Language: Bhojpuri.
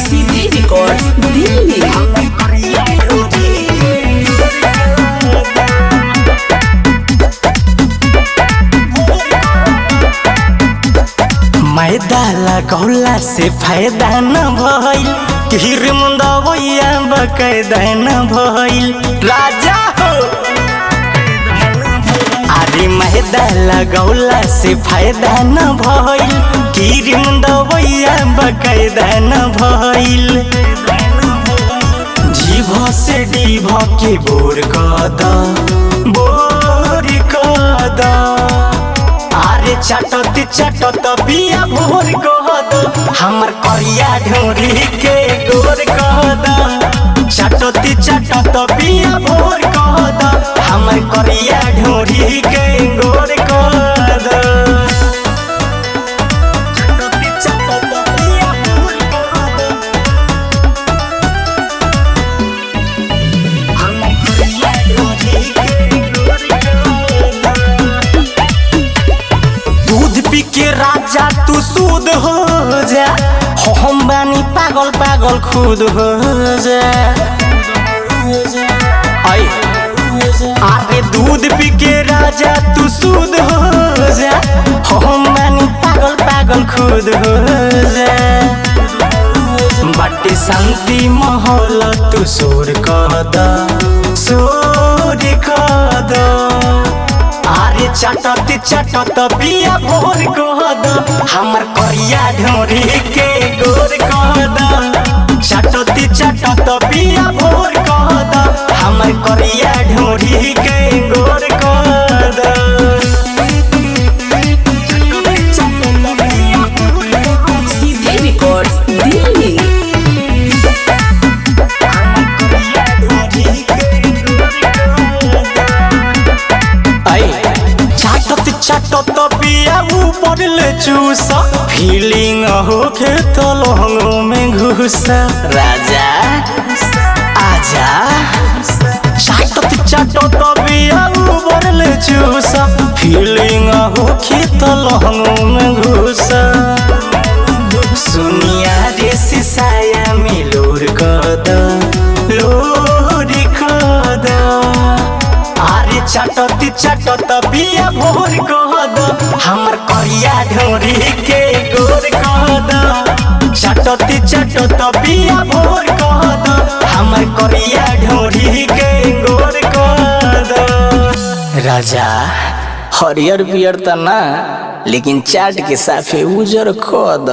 CD Records Delhi। मैदा लगौला से फायदा न भइल, कीर मुंदवैया बकायदा न भइल। राजा हो अरे मैदा लगौला से फायदा न भइल, कीर मुंदवैया बकायदा न भइल। जीभ से डीभ के बोर कद अरे चटत चटत बिया भोर कहद, हमर करिया ढोरी के गोर कहद। चटत चटत बिया भोर कहद, हमर करिया ढोरी के गोर कहद। चटत चटत बिया भोर कहद, हमर करिया ढोरी के गोर कहद। दूध पी के राजा तू सूद हो जा, हम बानी पागल पागल खुद हो जा। अरे दूध पी के राजा तू सूद हो जा, हम बानी पागल पागल खुद हो जा। बाटे शांति माहौल तू शोर कद शोर कद। अरे चटत चटत बिया भोर कहद, हमर करिया ढोरी के गोर कहद। चटत चटत बिया भोर कहद, हमर करिया ढोरी के गोर कहद। CD Records Delhi। चटत पिया ऊपर ले चूस, फीलिंग होके तो लहंगों में घुस। राजा आजा चटत चटत पिया ऊपर ले चूस, फीलिंग होके तो लहंगों में घुस। सुनिया रे सिसाया में लोर कद लोर कद। अरे चटत चटत बिया भोर कहद, हमर करिया ढोरी के गोर कहद। चटत चटत बिया भोर कहद, हमर करिया ढोरी के गोर कहद। राजा हरियर पियर त ना, लेकिन चाट के साफे उजर कद।